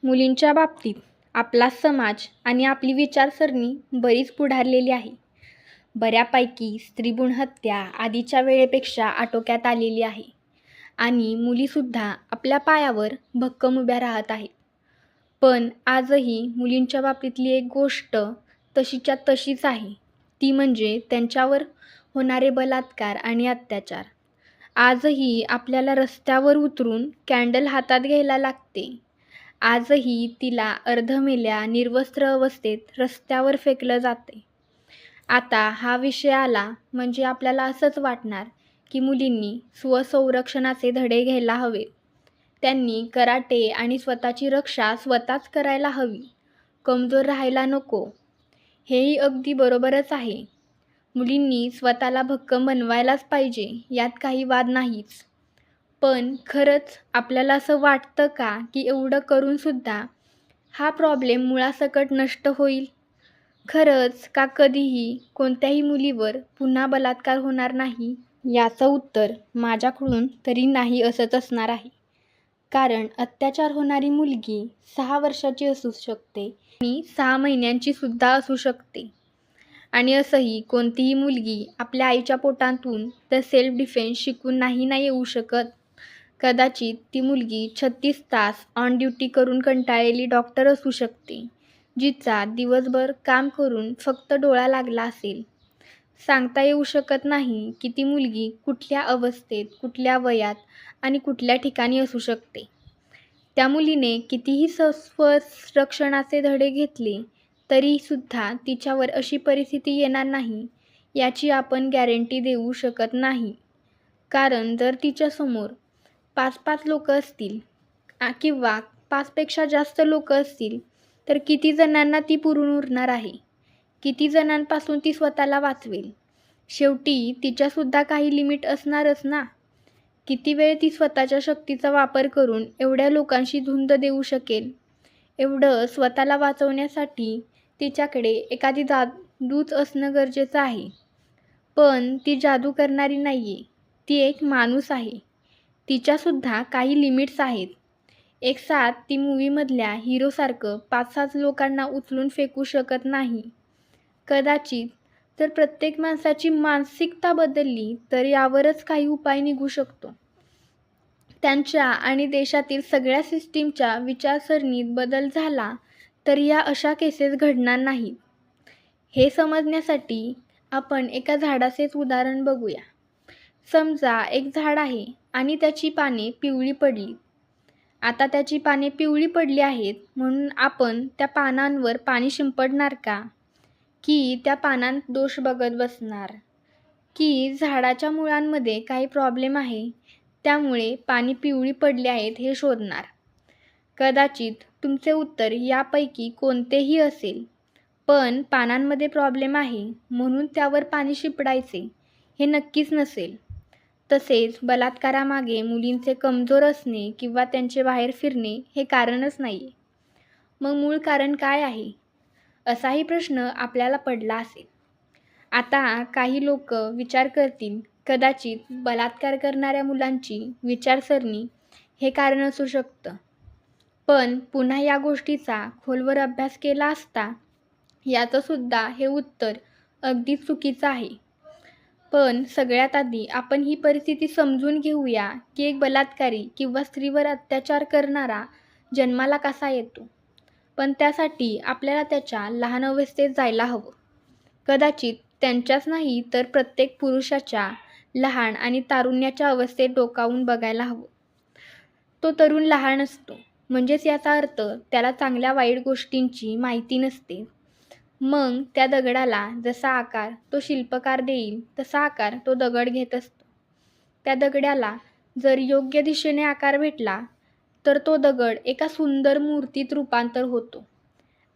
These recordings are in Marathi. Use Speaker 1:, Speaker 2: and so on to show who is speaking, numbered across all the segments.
Speaker 1: मुलींच्या बाबतीत आपला समाज आणि आपली विचारसरणी बरीच पुढारलेली आहे. बऱ्यापैकी स्त्रीभ्रूण हत्या आधीच्या वेळेपेक्षा आटोक्यात आलेली आहे आणि मुलीसुद्धा आपल्या पायावर भक्कम उभ्या राहत आहेत. पण आजही मुलींच्या बाबतीतली एक गोष्ट तशीच्या तशीच आहे, ती म्हणजे त्यांच्यावर होणारे बलात्कार आणि अत्याचार. आजही आपल्याला रस्त्यावर उतरून कॅन्डल हातात घ्यायला लागते. आजही तिला अर्धमेल्या निर्वस्त्र अवस्थेत रस्त्यावर फेकलं जाते. आता हा विषय आला म्हणजे आपल्याला असंच वाटणार की मुलींनी स्वसंरक्षणाचे धडे घ्यायला हवेत. त्यांनी कराटे आणि स्वतःची रक्षा स्वतःच करायला हवी, कमजोर राहायला नको. हेही अगदी बरोबरच आहे. मुलींनी स्वतःला भक्कम बनवायलाच पाहिजे, यात काही वाद नाहीच. पण खरंच आपल्याला असं वाटतं का की एवढं करूनसुद्धा हा प्रॉब्लेम मुळासकट नष्ट होईल? खरंच का कधीही कोणत्याही मुलीवर पुन्हा बलात्कार होणार नाही? याचं उत्तर माझ्याकडून तरी नाही असंच असणार आहे. कारण अत्याचार होणारी मुलगी 6 वर्षाची असू शकते आणि 6 महिन्यांचीसुद्धा असू शकते. आणि असंही कोणतीही मुलगी आपल्या आईच्या पोटातून तर सेल्फ डिफेन्स शिकून नाही येऊ शकत. कदाचित ती मुलगी 36 तास ऑन ड्युटी करून कंटाळलेली डॉक्टर असू शकते, जिचा दिवसभर काम करून फक्त डोळा लागला असेल. सांगता येऊ शकत नाही की ती मुलगी कुठल्या अवस्थेत, कुठल्या वयात आणि कुठल्या ठिकाणी असू शकते. त्या मुलीने कितीही स्वसंरक्षणाचे धडे घेतले तरीसुद्धा तिच्यावर अशी परिस्थिती येणार नाही, याची आपण गॅरंटी देऊ शकत नाही. कारण जर तिच्यासमोर 5-5 लोकं असतील किंवा 5 पेक्षा जास्त लोकं असतील, तर किती जणांना ती पुरून उरणार आहे? किती जणांपासून ती स्वतःला वाचवेल? शेवटी तिच्यासुद्धा काही लिमिट असणारच ना. किती वेळ ती स्वतःच्या शक्तीचा वापर करून एवढ्या लोकांशी झुंज देऊ शकेल? एवढं स्वतःला वाचवण्यासाठी तिच्याकडे एखादी जादूच असणं गरजेचं आहे. पण ती जादू करणारी नाही आहे, ती एक माणूस आहे. तिच्यासुद्धा काही लिमिट्स आहेत. एकसाथ ती मूव्हीमधल्या हिरोसारखं 5-6 लोकांना उचलून फेकू शकत नाही. कदाचित जर प्रत्येक माणसाची मानसिकता बदलली तर यावरच काही उपाय निघू शकतो. त्यांच्या आणि देशातील सगळ्या सिस्टीमच्या विचारसरणीत बदल झाला तर या अशा केसेस घडणार नाहीत. हे समजण्यासाठी आपण एका झाडाचेच उदाहरण बघूया. समजा एक झाड आहे आणि त्याची पाने पिवळी पडली. आता त्याची पाने पिवळी पडली आहेत म्हणून आपण त्या पानांवर पाणी शिंपडणार का? की त्या पानांत दोष बघत बसणार? की झाडाच्या मुळांमध्ये काही प्रॉब्लेम आहे त्यामुळे पाने पिवळी पडली आहेत हे शोधणार? कदाचित तुमचे उत्तर यापैकी कोणतेही असेल. पण पानांमध्ये प्रॉब्लेम आहे म्हणून त्यावर पाणी शिंपडायचे हे नक्कीच नसेल. तसेच बलात्कारामागे मुलींचे कमजोर असणे किंवा त्यांचे बाहेर फिरणे हे कारणच नाही. मग मूळ कारण काय आहे? असाही प्रश्न आपल्याला पडला असेल. आता काही लोक विचार करतील, कदाचित बलात्कार करणाऱ्या मुलांची विचारसरणी हे कारण असू शकतं. पण पुन्हा या गोष्टीचा खोलवर अभ्यास केला असता याचंसुद्धा हे उत्तर अगदी चुकीचं आहे. पण सगळ्यात आधी आपण ही परिस्थिती समजून घेऊया की एक बलात्कारी किंवा स्त्रीवर अत्याचार करणारा जन्माला कसा येतो. पण त्यासाठी आपल्याला त्याच्या लहान अवस्थेत जायला हवं. कदाचित त्यांच्याच नाही तर प्रत्येक पुरुषाच्या लहान आणि तारुण्याच्या अवस्थेत डोकावून बघायला हवं. तो तरुण लहान असतो म्हणजेच याचा अर्थ त्याला चांगल्या वाईट गोष्टींची माहिती नसते. मग त्या दगडाला जसा आकार तो शिल्पकार देईल तसा आकार तो दगड घेत असतो. त्या दगडाला जर योग्य दिशेने आकार भेटला तर तो दगड एका सुंदर मूर्तीत रूपांतर होतो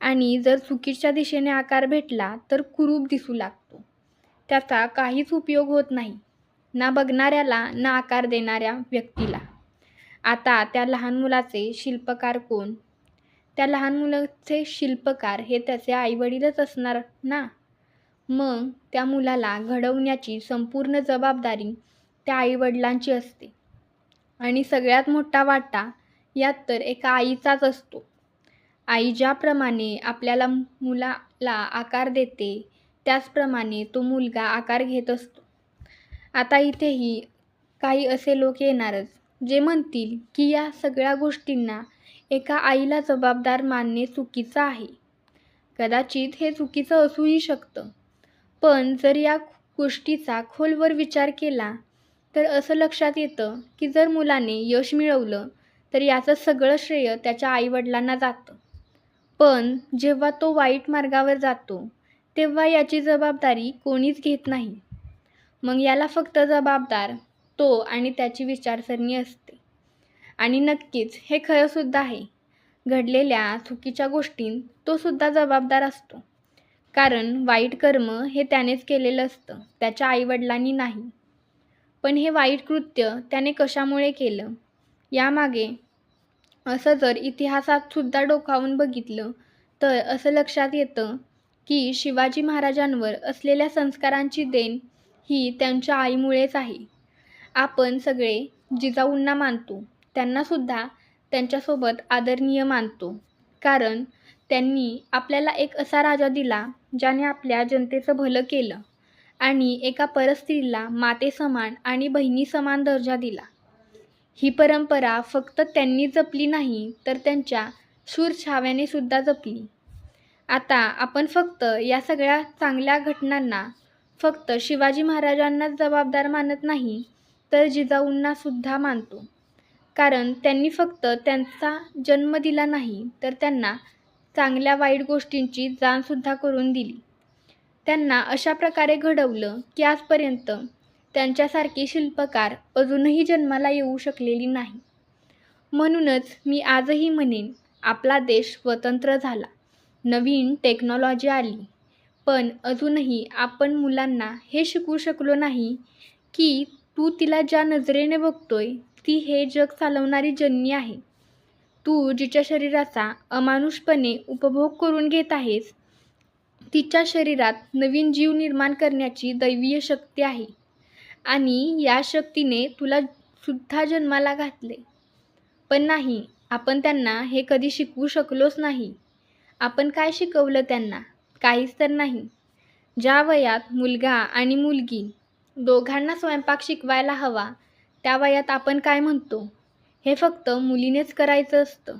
Speaker 1: आणि जर चुकीच्या दिशेने आकार भेटला तर कुरूप दिसू लागतो. त्याचा काहीच उपयोग होत नाही, ना बघणाऱ्याला ना आकार देणाऱ्या व्यक्तीला. आता त्या लहान मुलाचे शिल्पकार कोण? त्या लहान मुलाचे शिल्पकार हे त्याचे आईवडीलच असणार ना. मग त्या मुलाला घडवण्याची संपूर्ण जबाबदारी त्या आईवडिलांची असते आणि सगळ्यात मोठा वाटा यात तर एका आईचाच असतो. आई ज्याप्रमाणे आपल्याला मुलाला आकार देते, त्याचप्रमाणे तो मुलगा आकार घेत असतो. आता इथेही काही असे लोक येणारच, जे म्हणतील की या सगळ्या गोष्टींना एका आईला जबाबदार मानणे चुकीचं आहे. कदाचित हे चुकीचं असूही शकतं. पण जर या गोष्टीचा खोलवर विचार केला, तर असं लक्षात येतं की जर मुलाने यश मिळवलं, तर याचं सगळं श्रेय त्याच्या आईवडिलांना जातं. पण जेव्हा तो वाईट मार्गावर जातो, तेव्हा याची जबाबदारी कोणीच घेत नाही. मग याला फक्त जबाबदार तो आणि त्याची विचारसरणी असते. आणि नक्कीच हे खरंसुद्धा आहे. घडलेल्या चुकीच्या गोष्टींत तो सुद्धा जबाबदार असतो. कारण वाईट कर्म हे त्यानेच केलेलं असतं, त्याच्या आईवडिलांनी नाही. पण हे वाईट कृत्य त्याने कशामुळे केलं, यामागे असं जर इतिहासात सुद्धा डोकावून बघितलं, तर असं लक्षात येतं की शिवाजी महाराजांवर असलेल्या संस्कारांची देण ही त्यांच्या आईमुळेच आहे. आपण सगळे जिजाऊंना मानतो, त्यांनासुद्धा त्यांच्यासोबत आदरणीय मानतो. कारण त्यांनी आपल्याला एक असा राजा दिला, ज्याने आपल्या जनतेचं भलं केलं आणि एका परस्त्रीला मातेसमान आणि बहिणीसमान दर्जा दिला. ही परंपरा फक्त त्यांनी जपली नाही, तर त्यांच्या शूर छाव्याने सुद्धा जपली. आता आपण फक्त या सगळ्या चांगल्या घटनांना फक्त शिवाजी महाराजांनाच जबाबदार मानत नाही, तर जिजाऊंना सुद्धा मानतो. कारण त्यांनी फक्त त्यांचा जन्म दिला नाही, तर त्यांना चांगल्या वाईट गोष्टींची जाणसुद्धा करून दिली. त्यांना अशा प्रकारे घडवलं की आजपर्यंत त्यांच्यासारखे शिल्पकार अजूनही जन्माला येऊ शकलेली नाही. म्हणूनच मी आजही म्हणेन, आपला देश स्वतंत्र झाला, नवीन टेक्नॉलॉजी आली, पण अजूनही आपण मुलांना हे शिकवू शकलो नाही की तू तिला ज्या नजरेने बघतोय, ती हे जग चालवणारी जननी आहे. तू जिच्या शरीराचा अमानुषपणे उपभोग करून घेत आहेस, तिच्या शरीरात नवीन जीव निर्माण करण्याची दैवीय शक्ती आहे आणि या शक्तीने तुला सुद्धा जन्माला घातले. पण नाही, आपण त्यांना हे कधी शिकवू शकलोच नाही. आपण काय शिकवलं त्यांना? काहीच तर नाही. ज्या वयात मुलगा आणि मुलगी दोघांना स्वयंपाक शिकवायला हवा, त्या वयात आपण काय म्हणतो? हे फक्त मुलीनेच करायचं असतं.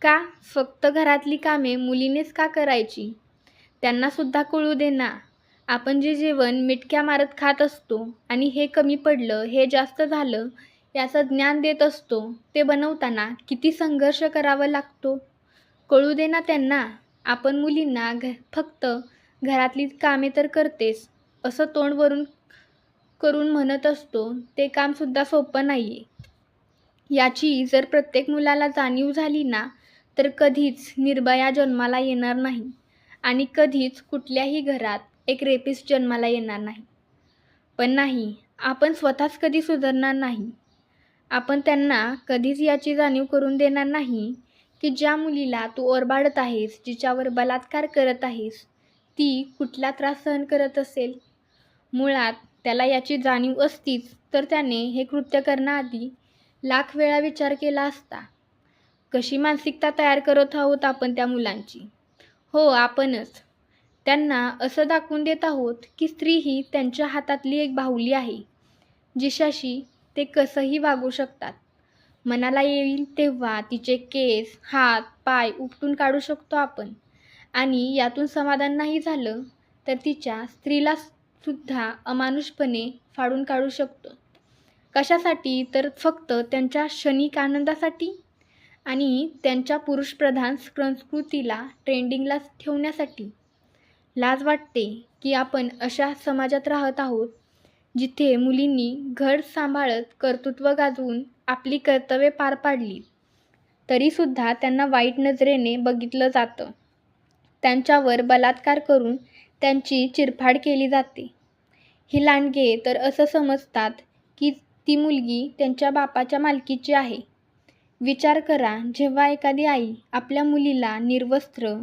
Speaker 1: का? फक्त घरातली कामे मुलीनेच का करायची? त्यांनासुद्धा कळू दे ना. आपण जे जेवण मिटक्या मारत खात असतो आणि हे कमी पडलं, हे जास्त झालं, याचं ज्ञान देत असतो, ते बनवताना किती संघर्ष करावा लागतो, कळू दे ना त्यांना. आपण मुलींना फक्त घरातली कामे तर करतेस असं तोंड करून म्हणत असतो, ते कामसुद्धा सोपं नाही आहे. याची जर प्रत्येक मुलाला जाणीव झाली ना, तर कधीच निर्भया जन्माला येणार नाही आणि कधीच कुठल्याही घरात एक रेपिस्ट जन्माला येणार नाही. पण नाही, आपण स्वतःच कधी सुधारणार नाही. आपण त्यांना कधीच याची जाणीव करून देणार नाही की ज्या मुलीला तू ओरबाडत आहेस, जिच्यावर बलात्कार करत आहेस, ती कुठला त्रास सहन करत असेल. मुळात त्याला याची जाणीव असतीच, तर त्याने हे कृत्य करण्याआधी लाख वेळा विचार केला असता. कशी मानसिकता तयार करत आहोत आपण त्या मुलांची? हो, आपणच. त्यांना असं दाखवून देत आहोत की स्त्री ही त्यांच्या हातातली एक बाहुली आहे, जिच्याशी ते कसंही वागू शकतात. मनाला येईल तेव्हा तिचे केस, हात, पाय उपटून काढू शकतो आपण. आणि यातून समाधान नाही झालं, तर तिच्या स्त्रीला सुद्धा अमानुषपणे फाडून काढू शकतो. कशासाठी? तर फक्त त्यांच्या क्षणिक आनंदासाठी आणि त्यांच्या पुरुषप्रधान संस्कृतीला ट्रेंडिंगला ठेवण्यासाठी. लाज वाटते की आपण अशा समाजात राहत आहोत, जिथे मुलींनी घर सांभाळत कर्तृत्व गाजवून आपली कर्तव्ये पार पाडली, तरीसुद्धा त्यांना वाईट नजरेने बघितलं जातं. त्यांच्यावर बलात्कार करून त्यांची चिरफाड केली जाते. ही लांडगे तर असं समजतात की ती मुलगी त्यांच्या बापाच्या मालकीची आहे. विचार करा, जेव्हा एखादी आई आपल्या मुलीला निर्वस्त्र,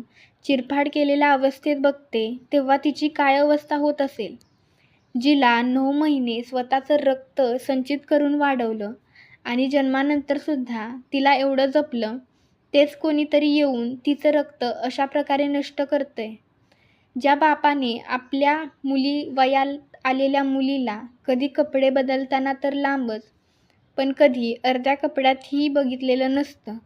Speaker 1: चिरफाड केलेल्या अवस्थेत बघते, तेव्हा तिची काय अवस्था होत असेल. जिला 9 महिने स्वतःचं रक्त संचित करून वाढवलं आणि जन्मानंतरसुद्धा तिला एवढं जपलं, तेच कोणीतरी येऊन तिचं रक्त अशा प्रकारे नष्ट करतंय. ज्या बापाने आपल्या वयात आलेल्या मुलीला कधी कपडे बदलताना तर लांबच, पण कधी अर्ध्या कपड्यातही बघितलेलं नसतं,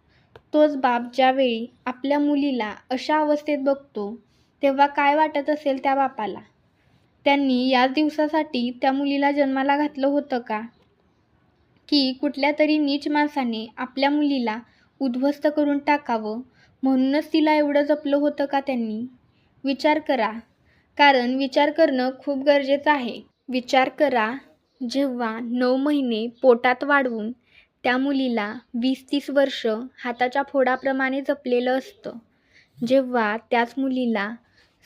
Speaker 1: तोच बाप ज्यावेळी आपल्या मुलीला अशा अवस्थेत बघतो, तेव्हा काय वाटत असेल त्या बापाला? त्यांनी याच दिवसासाठी त्या मुलीला जन्माला घातलं होतं का? की कुठल्या तरी नीच माणसाने आपल्या मुलीला उद्ध्वस्त करून टाकावं म्हणूनच तिला एवढं जपलं होतं का त्यांनी? विचार करा, कारण विचार करणं खूप गरजेचं आहे. विचार करा, जेव्हा 9 महिने पोटात वाढवून त्या मुलीला 20-30 वर्ष हाताच्या फोडाप्रमाणे जपलेलं असतं, जेव्हा त्याच मुलीला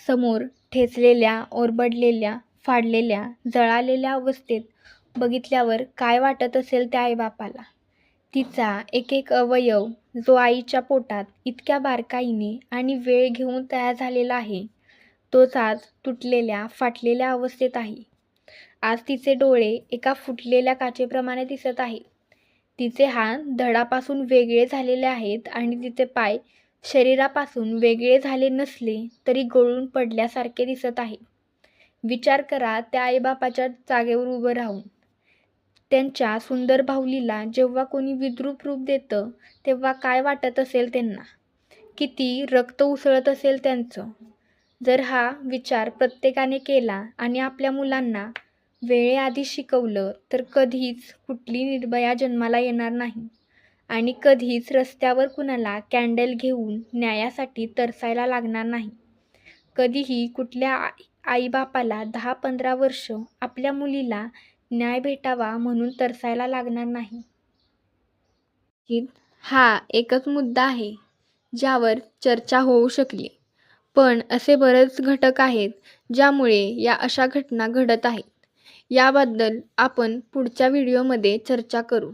Speaker 1: समोर ठेचलेल्या, ओरबडलेल्या, फाडलेल्या, जळालेल्या अवस्थेत बघितल्यावर काय वाटत असेल त्या आईबापाला? तिचा एक एक अवयव जो आईच्या पोटात इतक्या बारकाईने आणि वेळ घेऊन तयार झालेला आहे, तोच आज तुटलेल्या, फाटलेल्या अवस्थेत आहे. आज तिचे डोळे एका फुटलेल्या काचेप्रमाणे दिसत आहेत. तिचे हात धडापासून वेगळे झालेले आहेत आणि तिचे पाय शरीरापासून वेगळे झाले नसले तरी गळून पडल्यासारखे दिसत आहेत. विचार करा त्या आईबापाच्या जागेवर उभं राहून. त्यांच्या सुंदर बाहुलीला जेव्हा कोणी विद्रूप रूप देतं, तेव्हा काय वाटत असेल त्यांना? किती रक्त उसळत असेल त्यांचं? जर हा विचार प्रत्येकाने केला आणि आपल्या मुलांना वेळेआधी शिकवलं तर कधीच कुठली निर्भया जन्माला येणार नाही आणि कधीच रस्त्यावर कुणाला कॅन्डल घेऊन न्यायासाठी तरसायला लागणार नाही. कधीही कुठल्या आईबापाला 10-15 वर्ष आपल्या मुलीला न्याय भेटावा म्हणून तरसायला लागणार नाही. हा एकच मुद्दा आहे ज्यावर चर्चा होऊ शकली, पण असे बरेच घटक आहेत ज्यामुळे या अशा घटना घडत आहेत. याबद्दल आपण पुढच्या व्हिडिओमध्ये चर्चा करू.